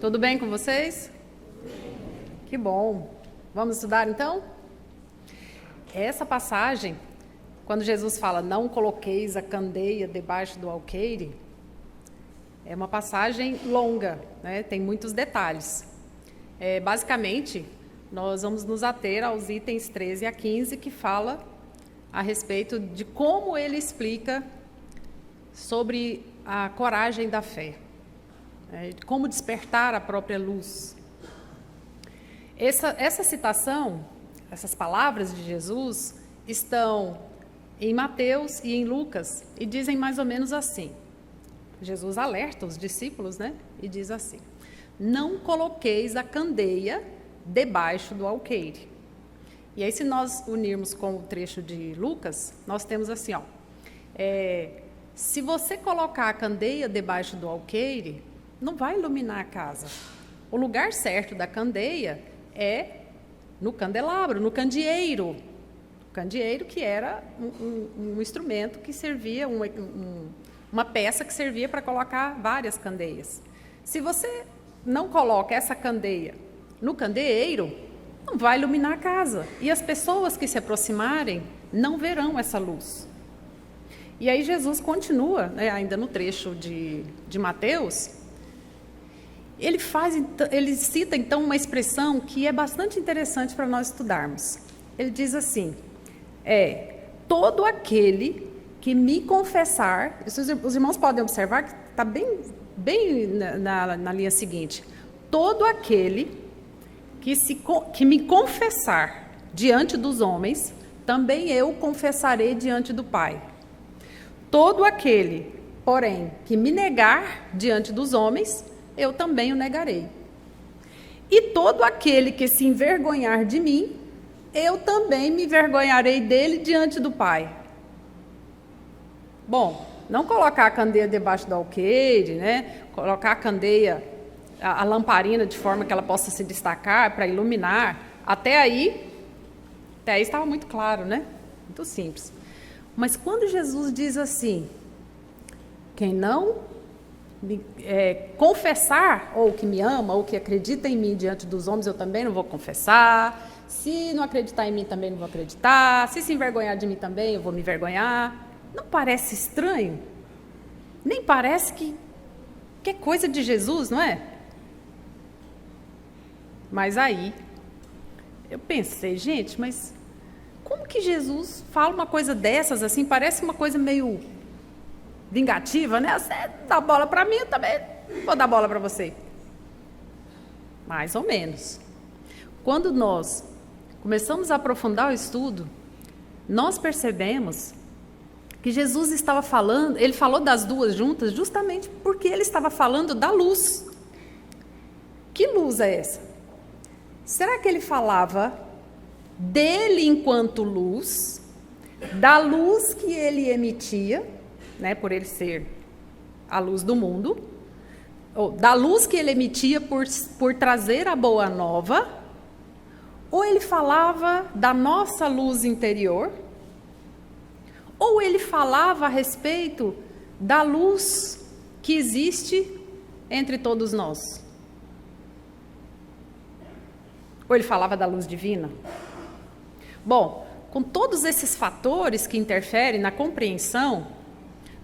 Tudo bem com vocês? Que bom. Vamos estudar então? Essa passagem, quando Jesus fala, não coloqueis a candeia debaixo do alqueire, é uma passagem longa, né? Tem muitos detalhes. Basicamente, nós vamos nos ater aos itens 13 a 15, que fala a respeito de como ele explica sobre a coragem da fé, como despertar a própria luz. Essa citação, essas palavras de Jesus, estão em Mateus e em Lucas, e dizem mais ou menos assim. Jesus alerta os discípulos, né? E diz assim: não coloqueis a candeia debaixo do alqueire. E aí, se nós unirmos com o trecho de Lucas, nós temos assim, se você colocar a candeia debaixo do alqueire, não vai iluminar a casa. O lugar certo da candeia é no candelabro, no candeeiro. O candeeiro, que era um instrumento que servia, uma peça que servia para colocar várias candeias. Se você não coloca essa candeia no candeeiro, não vai iluminar a casa. E as pessoas que se aproximarem não verão essa luz. E aí Jesus continua, né, ainda no trecho de Mateus, ele cita então uma expressão que é bastante interessante para nós estudarmos. Ele diz assim, todo aquele que me confessar, os irmãos podem observar que está bem na linha seguinte, todo aquele que me confessar diante dos homens, também eu confessarei diante do Pai. Todo aquele, porém, que me negar diante dos homens, eu também o negarei. E todo aquele que se envergonhar de mim, eu também me envergonharei dele diante do Pai. Bom, não colocar a candeia debaixo do alqueire, né? Colocar a candeia, a lamparina de forma que ela possa se destacar para iluminar. Até aí estava muito claro, né? Muito simples. Mas quando Jesus diz assim, quem não confessar, ou que me ama, ou que acredita em mim diante dos homens, eu também não vou confessar. Se não acreditar em mim, também não vou acreditar. Se envergonhar de mim também, eu vou me envergonhar. Não parece estranho? Nem parece que é coisa de Jesus, não é? Mas aí, eu pensei, gente, mas como que Jesus fala uma coisa dessas assim? Parece uma coisa meio vingativa, né? Você dá bola para mim, eu também vou dar bola para você. Mais ou menos. Quando nós começamos a aprofundar o estudo, nós percebemos que Jesus estava falando, ele falou das duas juntas justamente porque ele estava falando da luz. Que luz é essa? Será que ele falava dele enquanto luz, da luz que ele emitia, né, por ele ser a luz do mundo, ou da luz que ele emitia por trazer a boa nova, ou ele falava da nossa luz interior, ou ele falava a respeito da luz que existe entre todos nós? Ou ele falava da luz divina? Bom, com todos esses fatores que interferem na compreensão,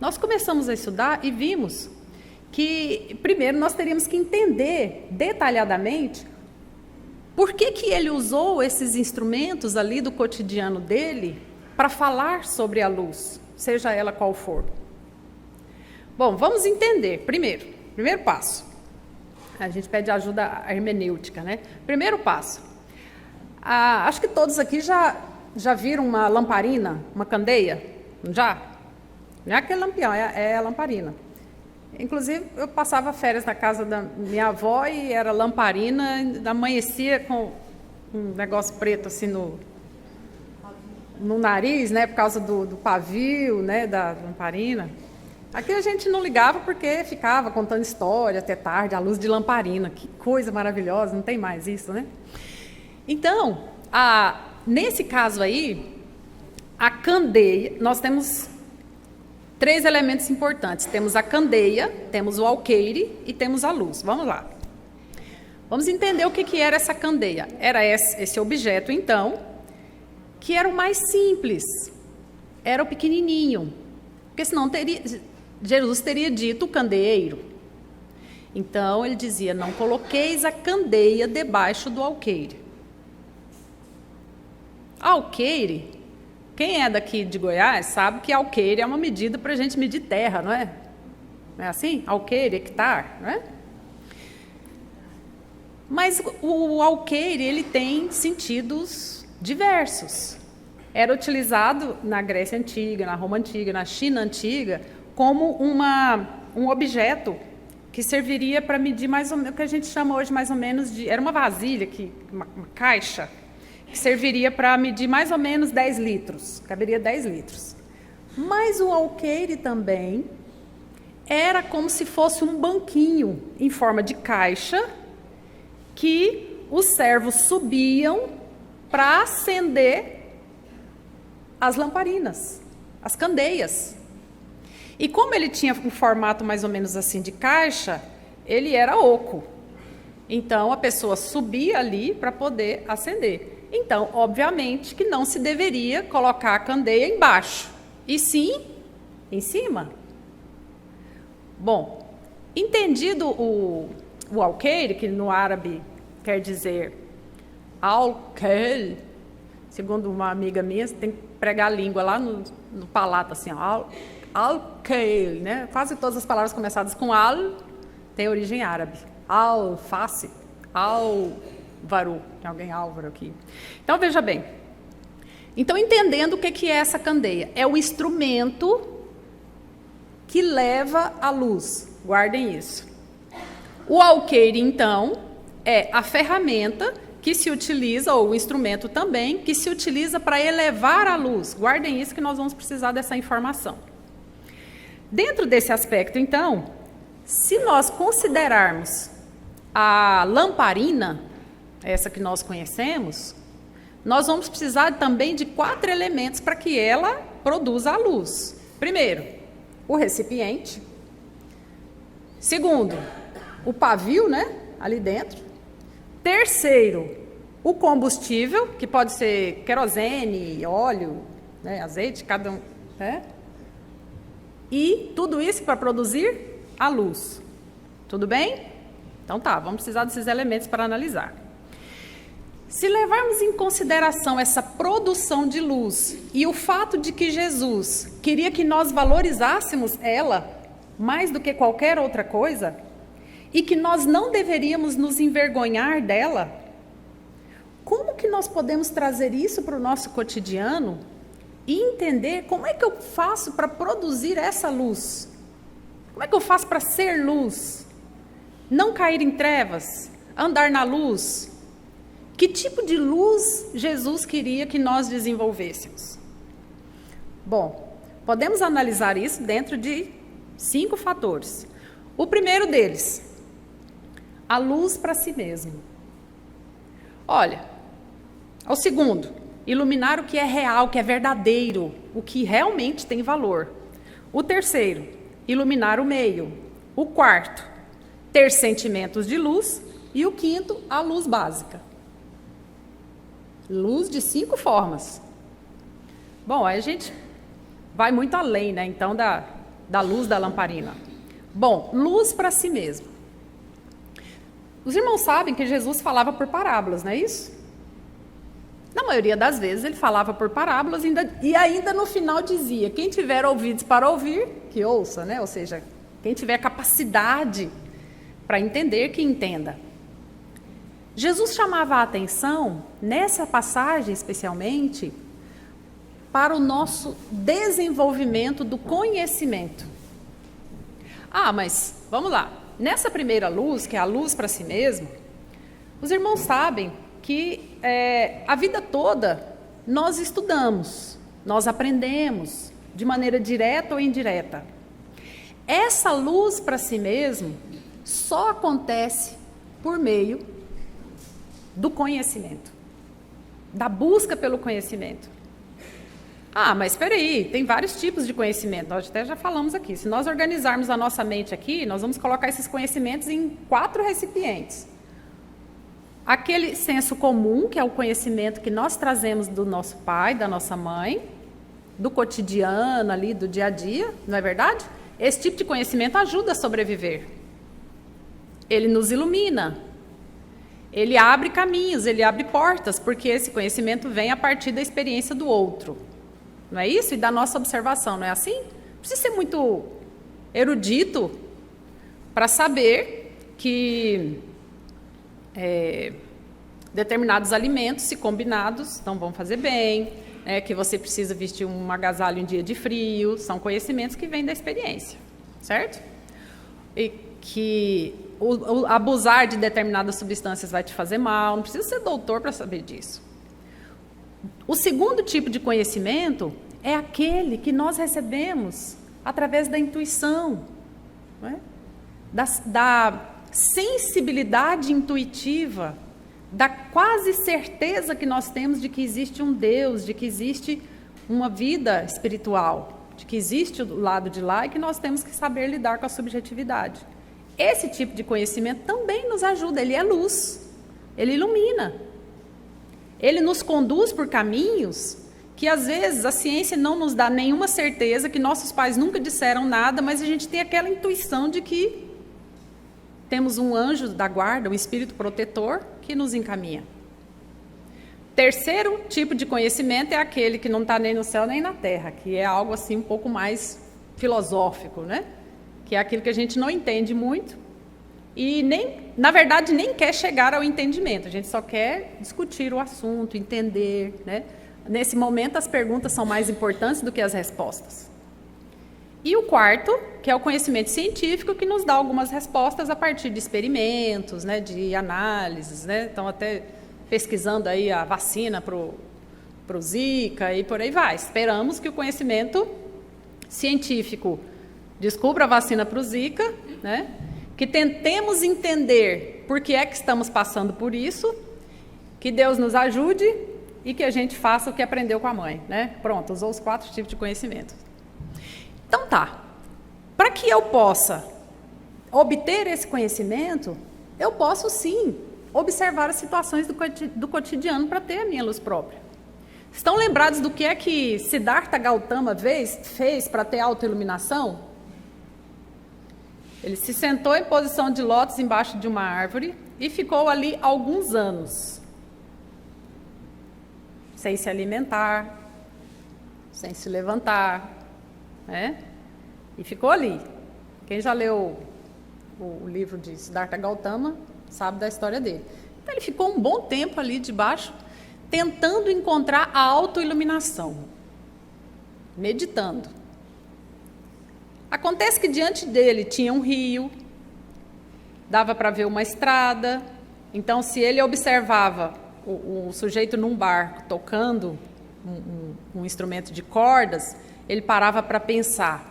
nós começamos a estudar e vimos que, primeiro, nós teríamos que entender detalhadamente por que ele usou esses instrumentos ali do cotidiano dele para falar sobre a luz, seja ela qual for. Bom, vamos entender. Primeiro passo. A gente pede ajuda hermenêutica, né? Primeiro passo. Acho que todos aqui já viram uma lamparina, uma candeia? Já? Não é aquele lampião, é a lamparina. Inclusive, eu passava férias na casa da minha avó e era lamparina, amanhecia com um negócio preto assim no nariz, né, por causa do pavio, né, da lamparina. Aqui a gente não ligava porque ficava contando história até tarde, à luz de lamparina. Que coisa maravilhosa, não tem mais isso, né? Então, nesse caso aí, a candeia, nós temos 3 elementos importantes. Temos a candeia, temos o alqueire e temos a luz. Vamos lá. Vamos entender o que era essa candeia. Era esse objeto, então, que era o mais simples. Era o pequenininho. Porque senão Jesus teria dito o candeeiro. Então, ele dizia, não coloqueis a candeia debaixo do alqueire. Alqueire, quem é daqui de Goiás sabe que alqueire é uma medida para a gente medir terra, não é? Não é assim? Alqueire, hectare, não é? Mas o alqueire, ele tem sentidos diversos. Era utilizado na Grécia Antiga, na Roma Antiga, na China Antiga, como um objeto que serviria para medir mais ou menos, o que a gente chama hoje mais ou menos de... Era uma vasilha, uma caixa, que serviria para medir mais ou menos 10 litros, caberia 10 litros. Mas o alqueire também era como se fosse um banquinho em forma de caixa que os servos subiam para acender as lamparinas, as candeias. E como ele tinha um formato mais ou menos assim de caixa, ele era oco. Então, a pessoa subia ali para poder acender. Então, obviamente, que não se deveria colocar a candeia embaixo, e sim em cima. Bom, entendido o alqueire, que no árabe quer dizer alqueire, segundo uma amiga minha, você tem que pregar a língua lá no palato, assim, alqueire, né? Quase todas as palavras começadas com al têm origem árabe. Alface, Álvaro, tem alguém Álvaro aqui. Então, veja bem. Então, entendendo o que é essa candeia? É o instrumento que leva a luz. Guardem isso. O alqueire, então, é a ferramenta que se utiliza, ou o instrumento também, que se utiliza para elevar a luz. Guardem isso que nós vamos precisar dessa informação. Dentro desse aspecto, então, se nós considerarmos a lamparina, essa que nós conhecemos, nós vamos precisar também de 4 elementos para que ela produza a luz. Primeiro, o recipiente. Segundo, o pavio, né, ali dentro. Terceiro, o combustível, que pode ser querosene, óleo, né, azeite, cada um, né? E tudo isso para produzir a luz. Tudo bem? Então tá, vamos precisar desses elementos para analisar. Se levarmos em consideração essa produção de luz e o fato de que Jesus queria que nós valorizássemos ela mais do que qualquer outra coisa, e que nós não deveríamos nos envergonhar dela, como que nós podemos trazer isso para o nosso cotidiano e entender como é que eu faço para produzir essa luz? Como é que eu faço para ser luz? Não cair em trevas, andar na luz. Que tipo de luz Jesus queria que nós desenvolvêssemos? Bom, podemos analisar isso dentro de 5 fatores. O primeiro deles, a luz para si mesmo. Olha, o segundo, iluminar o que é real, o que é verdadeiro, o que realmente tem valor. O terceiro, iluminar o meio. O quarto, ter sentimentos de luz. E o quinto, a luz básica. Luz de 5 formas. Bom, aí a gente vai muito além, né? Então, da luz da lamparina. Bom, luz para si mesmo. Os irmãos sabem que Jesus falava por parábolas, não é isso? Na maioria das vezes ele falava por parábolas e ainda no final dizia, quem tiver ouvidos para ouvir, que ouça, né? Ou seja, quem tiver capacidade para entender, que entenda. Jesus chamava a atenção, nessa passagem especialmente, para o nosso desenvolvimento do conhecimento. Ah, mas vamos lá. Nessa primeira luz, que é a luz para si mesmo, os irmãos sabem que a vida toda nós estudamos, nós aprendemos, de maneira direta ou indireta. Essa luz para si mesmo só acontece por meio do conhecimento, da busca pelo conhecimento. Ah, mas espera aí, tem vários tipos de conhecimento, nós até já falamos aqui. Se nós organizarmos a nossa mente aqui, nós vamos colocar esses conhecimentos em 4 recipientes. Aquele senso comum, que é o conhecimento que nós trazemos do nosso pai, da nossa mãe, do cotidiano ali, do dia a dia, não é verdade? Esse tipo de conhecimento ajuda a sobreviver. Ele nos ilumina. Ele abre caminhos, ele abre portas, porque esse conhecimento vem a partir da experiência do outro. Não é isso? E da nossa observação, não é assim? Não precisa ser muito erudito para saber que determinados alimentos, se combinados, não vão fazer bem, que você precisa vestir um agasalho em dia de frio, são conhecimentos que vêm da experiência, certo? E que abusar de determinadas substâncias vai te fazer mal, não precisa ser doutor para saber disso. O segundo tipo de conhecimento é aquele que nós recebemos através da intuição, não é? Da sensibilidade intuitiva, da quase certeza que nós temos de que existe um Deus, de que existe uma vida espiritual, de que existe o lado de lá e que nós temos que saber lidar com a subjetividade. Esse tipo de conhecimento também nos ajuda, ele é luz, ele ilumina. Ele nos conduz por caminhos que às vezes a ciência não nos dá nenhuma certeza, que nossos pais nunca disseram nada, mas a gente tem aquela intuição de que temos um anjo da guarda, um espírito protetor que nos encaminha. Terceiro tipo de conhecimento é aquele que não está nem no céu nem na terra, que é algo assim um pouco mais filosófico, né? Que é aquilo que a gente não entende muito e na verdade nem quer chegar ao entendimento, a gente só quer discutir o assunto, entender, né? Nesse momento as perguntas são mais importantes do que as respostas. E o quarto, que é o conhecimento científico, que nos dá algumas respostas a partir de experimentos, né, de análises, né? Então até pesquisando aí a vacina para o Zika e por aí vai. Esperamos que o conhecimento científico descubra a vacina para o Zika, né? Que tentemos entender por que é que estamos passando por isso, que Deus nos ajude e que a gente faça o que aprendeu com a mãe, né? Pronto, usou os 4 tipos de conhecimento. Então tá, para que eu possa obter esse conhecimento, eu posso sim observar as situações do cotidiano para ter a minha luz própria. Estão lembrados do que é que Siddhartha Gautama fez para ter autoiluminação? Ele se sentou em posição de lótus embaixo de uma árvore e ficou ali alguns anos, sem se alimentar, sem se levantar, né? E ficou ali. Quem já leu o livro de Siddhartha Gautama sabe da história dele. Então ele ficou um bom tempo ali debaixo, tentando encontrar a autoiluminação, meditando. Acontece que diante dele tinha um rio, dava para ver uma estrada, então se ele observava o sujeito num barco tocando um instrumento de cordas, ele parava para pensar,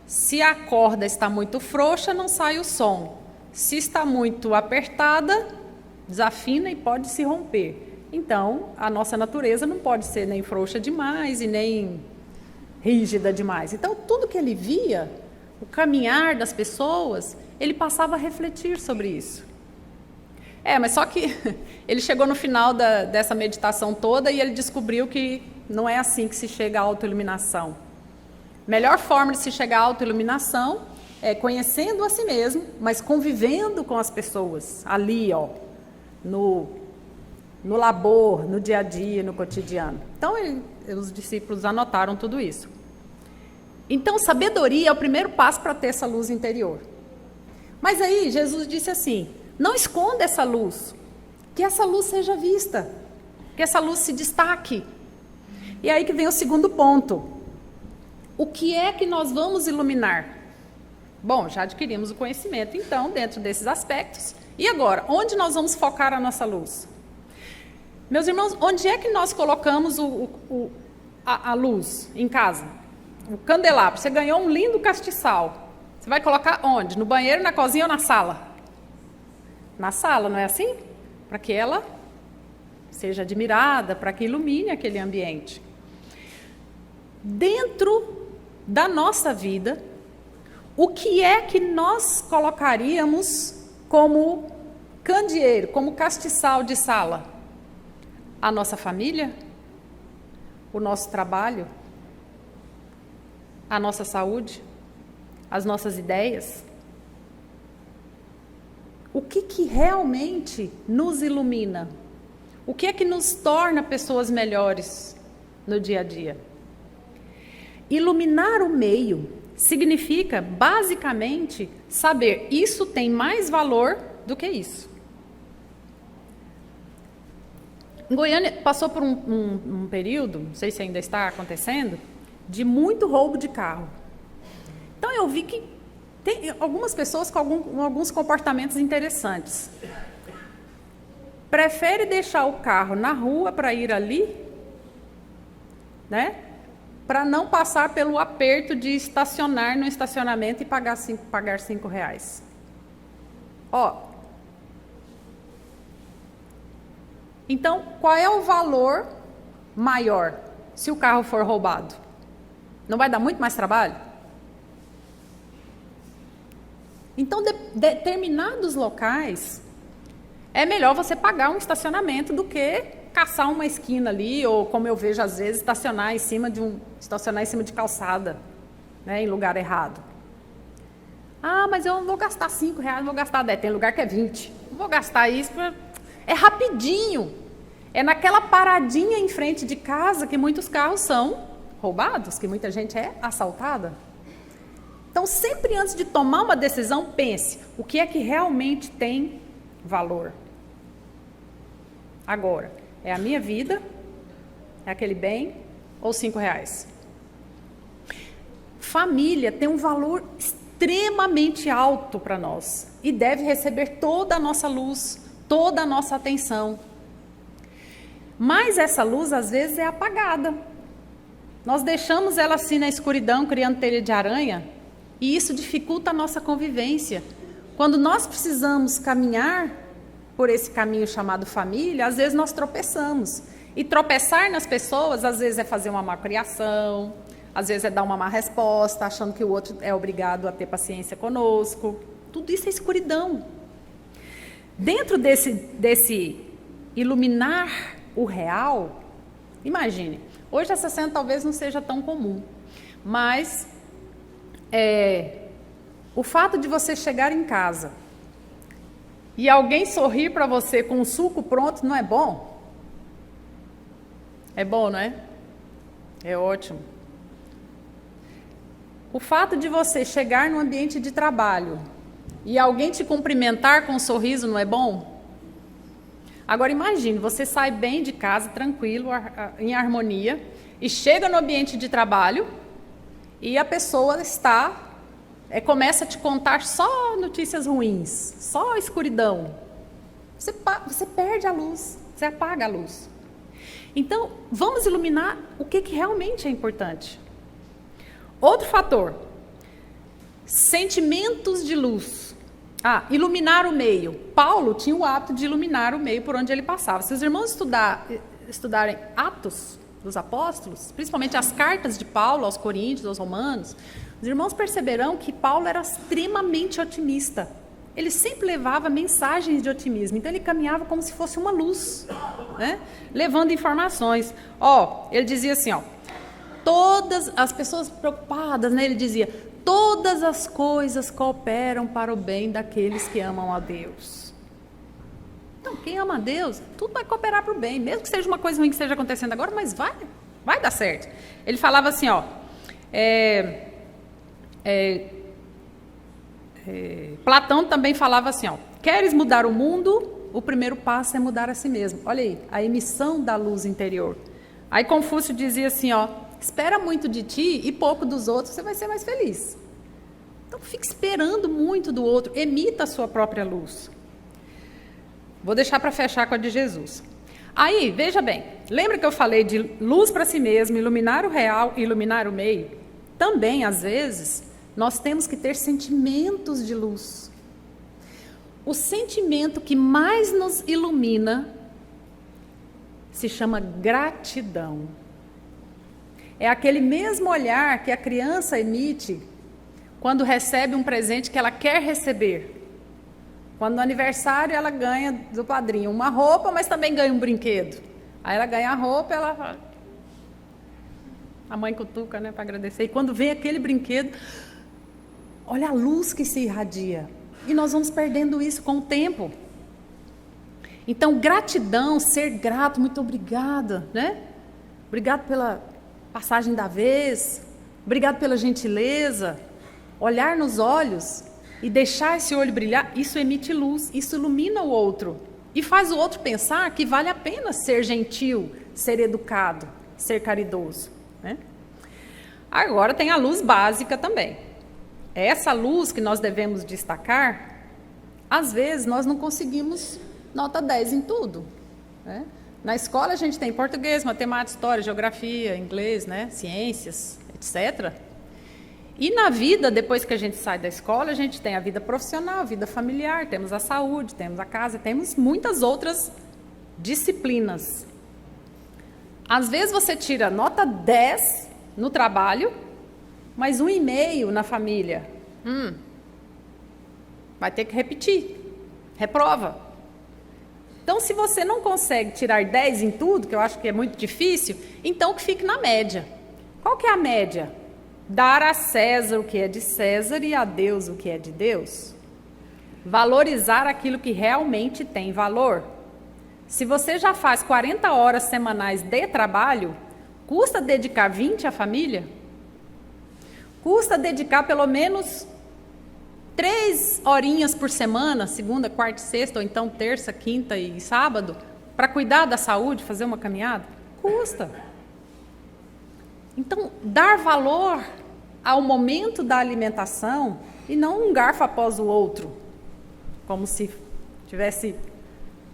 se a corda está muito frouxa, não sai o som. Se está muito apertada, desafina e pode se romper. Então, a nossa natureza não pode ser nem frouxa demais e nem rígida demais. Então, tudo que ele via, o caminhar das pessoas, ele passava a refletir sobre isso. Mas só que ele chegou no final dessa meditação toda e ele descobriu que não é assim que se chega à autoiluminação. A melhor forma de se chegar à autoiluminação é conhecendo a si mesmo, mas convivendo com as pessoas, ali, no labor, no dia a dia, no cotidiano. Então, os discípulos anotaram tudo isso. Então, sabedoria é o primeiro passo para ter essa luz interior. Mas aí, Jesus disse assim, não esconda essa luz, que essa luz seja vista, que essa luz se destaque. E aí que vem o segundo ponto. O que é que nós vamos iluminar? Bom, já adquirimos o conhecimento, então, dentro desses aspectos. E agora, onde nós vamos focar a nossa luz? Meus irmãos, onde é que nós colocamos a luz em casa? O candelabro. Você ganhou um lindo castiçal. Você vai colocar onde? No banheiro, na cozinha ou na sala? Na sala, não é assim? Para que ela seja admirada, para que ilumine aquele ambiente. Dentro da nossa vida, o que é que nós colocaríamos como candeeiro, como castiçal de sala? A nossa família? O nosso trabalho? A nossa saúde? As nossas ideias? O que realmente nos ilumina? O que é que nos torna pessoas melhores no dia a dia? Iluminar o meio significa, basicamente, saber isso tem mais valor do que isso. Em Goiânia, passou por um período, não sei se ainda está acontecendo, de muito roubo de carro. Então, eu vi que tem algumas pessoas com alguns comportamentos interessantes. Prefere deixar o carro na rua para ir ali, né? Para não passar pelo aperto de estacionar no estacionamento e pagar R$5. Então, qual é o valor maior se o carro for roubado? Não vai dar muito mais trabalho? Então, determinados locais, é melhor você pagar um estacionamento do que caçar uma esquina ali, ou como eu vejo às vezes, estacionar em cima de calçada, né, em lugar errado. Ah, mas eu não vou gastar R$5, não vou gastar 10, tem lugar que é 20. Não vou gastar isso, é rapidinho. É naquela paradinha em frente de casa que muitos carros são roubados, que muita gente é assaltada. Então, sempre antes de tomar uma decisão, pense, o que é que realmente tem valor? Agora, é a minha vida? É aquele bem? Ou R$5? Família tem um valor extremamente alto para nós e deve receber toda a nossa luz, toda a nossa atenção. Mas essa luz, às vezes, é apagada. Nós deixamos ela assim na escuridão, criando teia de aranha, e isso dificulta a nossa convivência. Quando nós precisamos caminhar por esse caminho chamado família, às vezes nós tropeçamos. E tropeçar nas pessoas, às vezes é fazer uma má criação, às vezes é dar uma má resposta, achando que o outro é obrigado a ter paciência conosco. Tudo isso é escuridão. Dentro desse iluminar o real, imagine, hoje essa cena talvez não seja tão comum, mas o fato de você chegar em casa e alguém sorrir para você com um suco pronto, não é bom? É bom, não é? É ótimo. O fato de você chegar no ambiente de trabalho e alguém te cumprimentar com um sorriso, não é bom? Agora imagine, você sai bem de casa, tranquilo, em harmonia, e chega no ambiente de trabalho e a pessoa começa a te contar só notícias ruins, só escuridão. Você perde a luz, você apaga a luz. Então, vamos iluminar o que realmente é importante. Outro fator, sentimentos de luz. Iluminar o meio. Paulo tinha o hábito de iluminar o meio por onde ele passava. Se os irmãos estudarem Atos dos Apóstolos, principalmente as cartas de Paulo aos Coríntios, aos Romanos, os irmãos perceberão que Paulo era extremamente otimista. Ele sempre levava mensagens de otimismo. Então, ele caminhava como se fosse uma luz, né? Levando informações. Ele dizia assim, todas as pessoas preocupadas, né? Ele dizia, todas as coisas cooperam para o bem daqueles que amam a Deus. Então, quem ama a Deus, tudo vai cooperar para o bem, mesmo que seja uma coisa ruim que esteja acontecendo agora, mas vai dar certo. Ele falava assim, Platão também falava assim, queres mudar o mundo? O primeiro passo é mudar a si mesmo. Olha aí, a emissão da luz interior. Aí Confúcio dizia assim, espera muito de ti e pouco dos outros, você vai ser mais feliz. Então, fique esperando muito do outro, emita a sua própria luz. Vou deixar para fechar com a de Jesus. Aí, veja bem, lembra que eu falei de luz para si mesmo, iluminar o real e iluminar o meio? Também, às vezes, nós temos que ter sentimentos de luz. O sentimento que mais nos ilumina se chama gratidão. É aquele mesmo olhar que a criança emite quando recebe um presente que ela quer receber. Quando no aniversário ela ganha do padrinho uma roupa, mas também ganha um brinquedo. Aí ela ganha a roupa, ela fala... A mãe cutuca, né, para agradecer. E quando vem aquele brinquedo, olha a luz que se irradia. E nós vamos perdendo isso com o tempo. Então, gratidão, ser grato, muito obrigada, né? Obrigado pela passagem da vez, obrigado pela gentileza. Olhar nos olhos e deixar esse olho brilhar, isso emite luz, isso ilumina o outro. E faz o outro pensar que vale a pena ser gentil, ser educado, ser caridoso, né? Agora tem a luz básica também. Essa luz que nós devemos destacar, às vezes nós não conseguimos nota 10 em tudo, né? Na escola a gente tem português, matemática, história, geografia, inglês, né? Ciências, etc. E na vida, depois que a gente sai da escola, a gente tem a vida profissional, a vida familiar, temos a saúde, temos a casa, temos muitas outras disciplinas. Às vezes você tira nota 10 no trabalho, mas 1,5 na família. Vai ter que repetir, reprova. Então, se você não consegue tirar 10 em tudo, que eu acho que é muito difícil, então que fique na média. Qual que é a média? Dar a César o que é de César e a Deus o que é de Deus. Valorizar aquilo que realmente tem valor. Se você já faz 40 horas semanais de trabalho, custa dedicar 20 à família? Custa dedicar pelo menos 3 horinhas por semana, segunda, quarta e sexta, ou então terça, quinta e sábado, para cuidar da saúde, fazer uma caminhada? Custa. Então, dar valor ao momento da alimentação e não um garfo após o outro, como se estivesse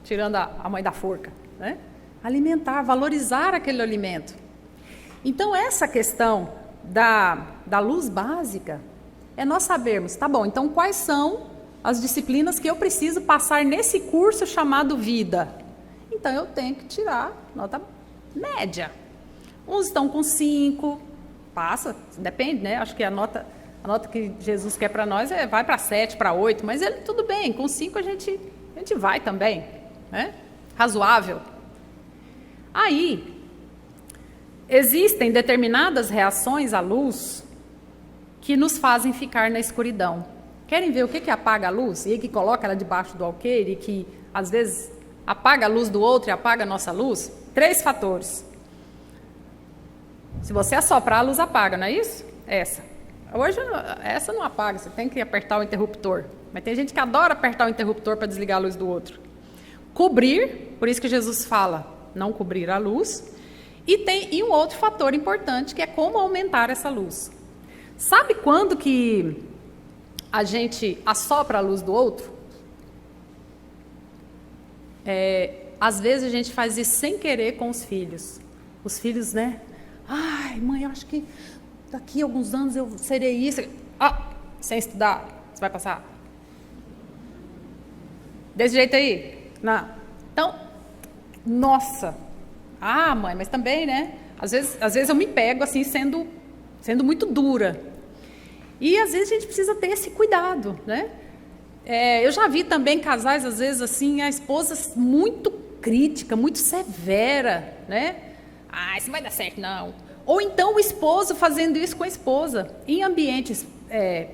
tirando a mãe da forca, né? Alimentar, valorizar aquele alimento. Então, essa questão da luz básica é nós sabermos, tá bom, então quais são as disciplinas que eu preciso passar nesse curso chamado vida? Então, eu tenho que tirar nota média. Uns estão com 5, passa, depende, né? Acho que a nota que Jesus quer para nós vai para 7, para 8, mas ele, tudo bem, com 5 a gente vai também, né? Razoável. Aí, existem determinadas reações à luz que nos fazem ficar na escuridão. Querem ver o que apaga a luz? E aí que coloca ela debaixo do alqueire e que, às vezes, apaga a luz do outro e apaga a nossa luz? 3 fatores. Se você assoprar, a luz apaga, não é isso? Hoje, essa não apaga, você tem que apertar o interruptor. Mas tem gente que adora apertar o interruptor para desligar a luz do outro. Cobrir, por isso que Jesus fala, não cobrir a luz. E um outro fator importante, que é como aumentar essa luz. Sabe quando que a gente assopra a luz do outro? Às vezes a gente faz isso sem querer com os filhos. Os filhos, né? Ai, mãe, eu acho que daqui a alguns anos eu serei isso. Sem estudar, você vai passar. Desse jeito aí? Não. Então, nossa. Mãe, mas também, né? Às vezes eu me pego assim, sendo muito dura. E às vezes a gente precisa ter esse cuidado, né? Eu já vi também casais, às vezes, assim, a esposa muito crítica, muito severa, né? Isso não vai dar certo, não. Ou então o esposo fazendo isso com a esposa. Em ambientes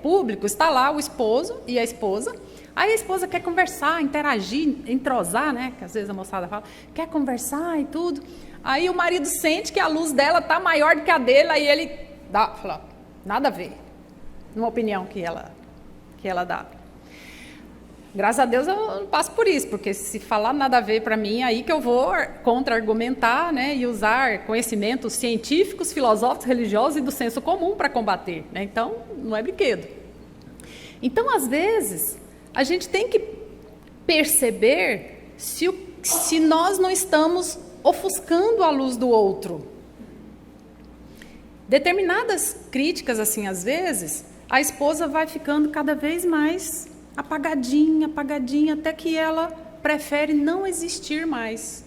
públicos, está lá o esposo e a esposa. Aí a esposa quer conversar, interagir, entrosar, né? Que às vezes a moçada fala, quer conversar e tudo. Aí o marido sente que a luz dela está maior do que a dele, aí ele fala, nada a ver. Numa opinião que ela dá. Graças a Deus eu não passo por isso, porque se falar nada a ver para mim, aí que eu vou contra-argumentar, né, e usar conhecimentos científicos, filosóficos, religiosos e do senso comum para combater, né? Então, não é brinquedo. Então, às vezes, a gente tem que perceber se nós não estamos ofuscando a luz do outro. Determinadas críticas, assim, às vezes, a esposa vai ficando cada vez mais apagadinha, até que ela prefere não existir mais.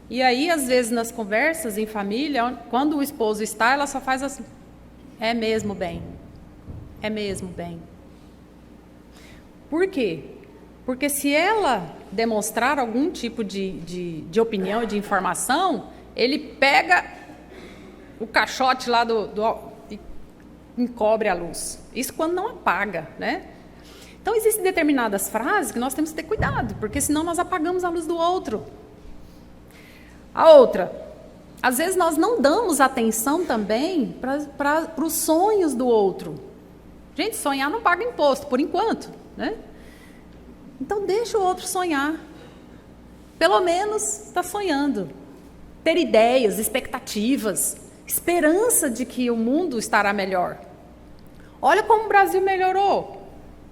E aí, às vezes, nas conversas em família, quando o esposo está, ela só faz assim: é mesmo bem, é mesmo bem. Por quê? Porque se ela demonstrar algum tipo de opinião e de informação, ele pega o caixote lá e encobre a luz. Isso quando não apaga, né? Então, existem determinadas frases que nós temos que ter cuidado, porque senão nós apagamos a luz do outro. A outra, às vezes nós não damos atenção também para os sonhos do outro. Gente, sonhar não paga imposto, por enquanto, né? Então, deixa o outro sonhar. Pelo menos está sonhando. Ter ideias, expectativas, esperança de que o mundo estará melhor. Olha como o Brasil melhorou.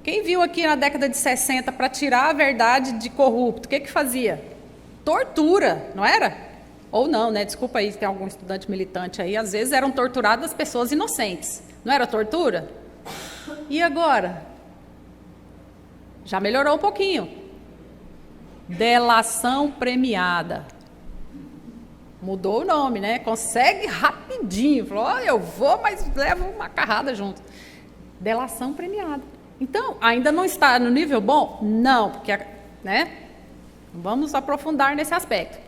Quem viu aqui na década de 60 para tirar a verdade de corrupto, o que fazia? Tortura, não era? Ou não, né? Desculpa aí se tem algum estudante militante aí. Às vezes eram torturadas pessoas inocentes. Não era tortura? E agora? Já melhorou um pouquinho. Delação premiada. Mudou o nome, né? Consegue rapidinho. Falou, oh, eu vou, mas levo uma carrada junto. Delação premiada. Então, ainda não está no nível bom? Não, porque, né? Vamos aprofundar nesse aspecto.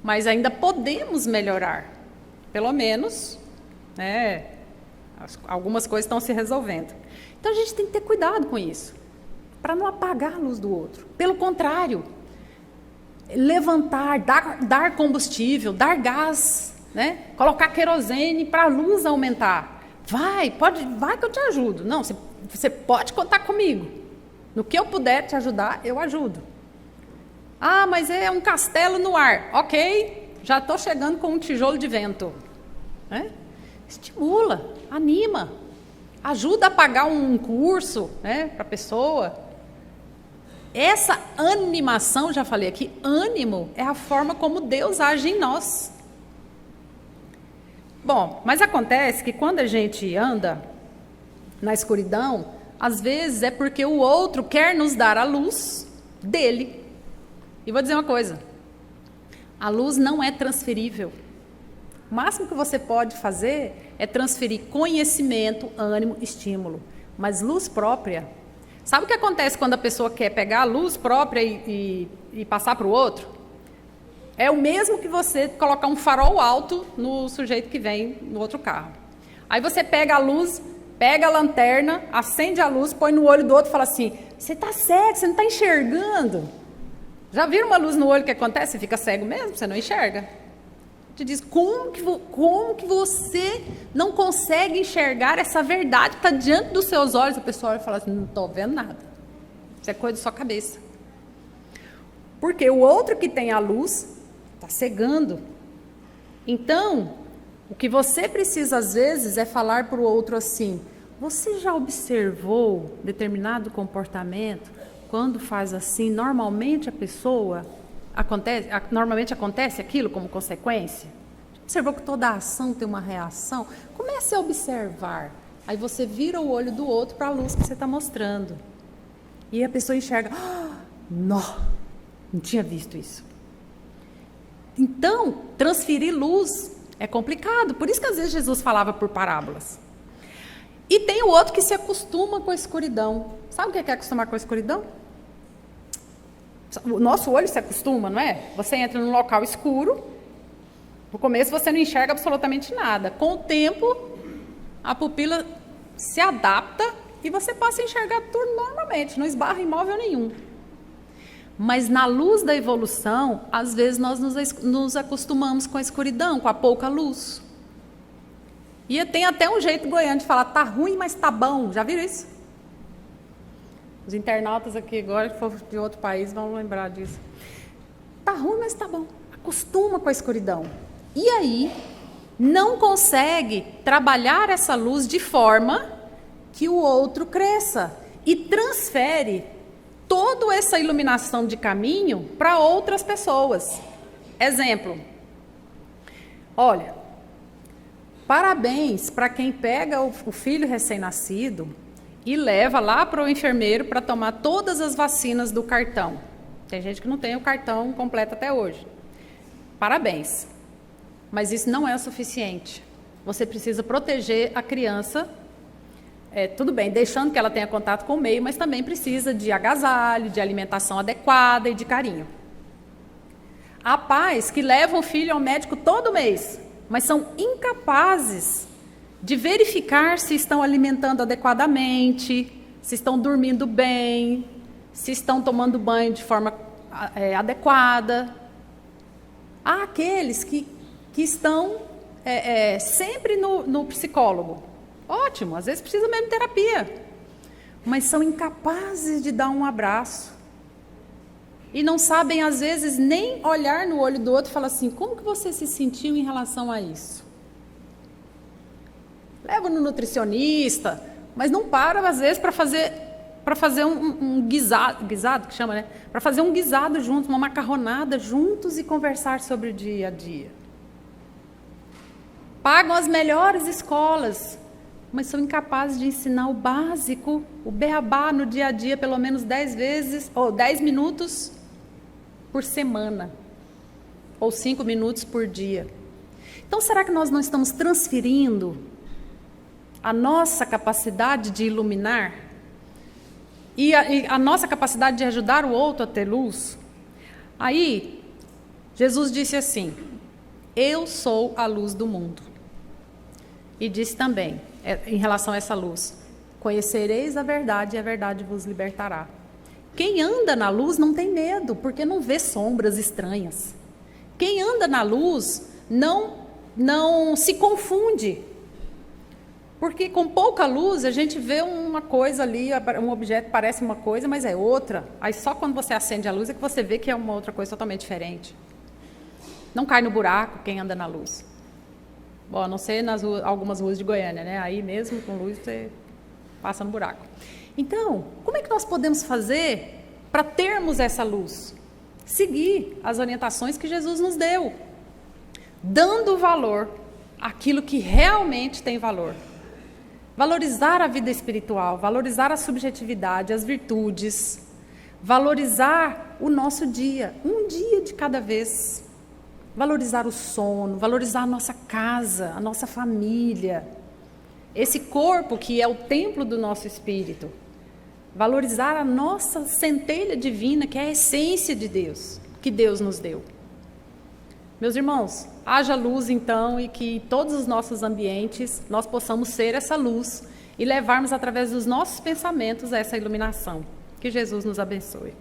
Mas ainda podemos melhorar. Pelo menos, né? Algumas coisas estão se resolvendo. Então, a gente tem que ter cuidado com isso, para não apagar a luz do outro. Pelo contrário, levantar, dar combustível, dar gás, né? Colocar querosene para a luz aumentar. Vai que eu te ajudo. Não, você pode contar comigo. No que eu puder te ajudar, eu ajudo. Ah, mas é um castelo no ar. Ok, já estou chegando com um tijolo de vento. Né? Estimula, anima, ajuda a pagar um curso, né, para a pessoa. Essa animação, já falei aqui, ânimo é a forma como Deus age em nós. Bom, mas acontece que quando a gente anda na escuridão, às vezes é porque o outro quer nos dar a luz dele. E vou dizer uma coisa, a luz não é transferível. O máximo que você pode fazer é transferir conhecimento, ânimo, estímulo. Mas luz própria... Sabe o que acontece quando a pessoa quer pegar a luz própria e passar para o outro? É o mesmo que você colocar um farol alto no sujeito que vem no outro carro. Aí você pega a luz, pega a lanterna, acende a luz, põe no olho do outro e fala assim, você está cego, você não está enxergando. Já viram uma luz no olho que acontece? Você fica cego mesmo, você não enxerga. Te diz, como que você não consegue enxergar essa verdade que está diante dos seus olhos? A pessoa olha e fala assim, não estou vendo nada. Isso é coisa da sua cabeça. Porque o outro que tem a luz está cegando. Então, o que você precisa às vezes é falar para o outro assim, você já observou determinado comportamento? Quando faz assim, normalmente a pessoa... Normalmente acontece aquilo como consequência? Observou que toda ação tem uma reação? Comece a observar. Aí você vira o olho do outro para a luz que você está mostrando. E a pessoa enxerga, não tinha visto isso. Então, transferir luz é complicado. Por isso que às vezes Jesus falava por parábolas. E tem o outro que se acostuma com a escuridão. Sabe o que é acostumar com a escuridão? O nosso olho se acostuma, não é? Você entra num local escuro, no começo você não enxerga absolutamente nada. Com o tempo, a pupila se adapta e você passa a enxergar tudo normalmente, não esbarra em móvel nenhum. Mas na luz da evolução, às vezes nós nos acostumamos com a escuridão, com a pouca luz. E tem até um jeito goiano de falar, tá ruim, mas tá bom. Já viram isso? Os internautas aqui agora, que for de outro país, vão lembrar disso. Tá ruim, mas tá bom. Acostuma com a escuridão. E aí, não consegue trabalhar essa luz de forma que o outro cresça. E transfere toda essa iluminação de caminho para outras pessoas. Exemplo. Olha, parabéns para quem pega o filho recém-nascido e leva lá para o enfermeiro para tomar todas as vacinas do cartão. Tem gente que não tem o cartão completo até hoje. parabéns. Mas isso não é o suficiente. Você precisa proteger a criança, tudo bem, deixando que ela tenha contato com o meio, mas também precisa de agasalho, de alimentação adequada e de carinho. Há pais que levam o filho ao médico todo mês, mas são incapazes de verificar se estão alimentando adequadamente, se estão dormindo bem, se estão tomando banho de forma adequada. Há aqueles que estão sempre no psicólogo. Ótimo, às vezes precisa mesmo de terapia. Mas são incapazes de dar um abraço. E não sabem, às vezes, nem olhar no olho do outro e falar assim, como que você se sentiu em relação a isso? Leva no nutricionista, mas não para, às vezes, para fazer um guisado que chama, né? Para fazer um guisado juntos, uma macarronada juntos e conversar sobre o dia a dia. Pagam as melhores escolas, mas são incapazes de ensinar o básico, o beabá no dia a dia, pelo menos 10 minutos por semana, ou 5 minutos por dia. Então, será que nós não estamos transferindo a nossa capacidade de iluminar e a nossa capacidade de ajudar o outro a ter luz? Aí, Jesus disse assim, eu sou a luz do mundo. E disse também, em relação a essa luz, conhecereis a verdade e a verdade vos libertará. Quem anda na luz não tem medo, porque não vê sombras estranhas. Quem anda na luz não se confunde. Porque com pouca luz a gente vê uma coisa ali, um objeto parece uma coisa, mas é outra. Aí só quando você acende a luz é que você vê que é uma outra coisa totalmente diferente. Não cai no buraco quem anda na luz. Bom, a não ser nas algumas ruas de Goiânia, né? Aí mesmo com luz você passa no buraco. Então, como é que nós podemos fazer para termos essa luz? Seguir as orientações que Jesus nos deu, dando valor àquilo que realmente tem valor. Valorizar a vida espiritual, valorizar a subjetividade, as virtudes, valorizar o nosso dia, um dia de cada vez. Valorizar o sono, valorizar a nossa casa, a nossa família, esse corpo que é o templo do nosso espírito. Valorizar a nossa centelha divina, que é a essência de Deus, que Deus nos deu. Meus irmãos, haja luz então e que em todos os nossos ambientes nós possamos ser essa luz e levarmos através dos nossos pensamentos essa iluminação. Que Jesus nos abençoe.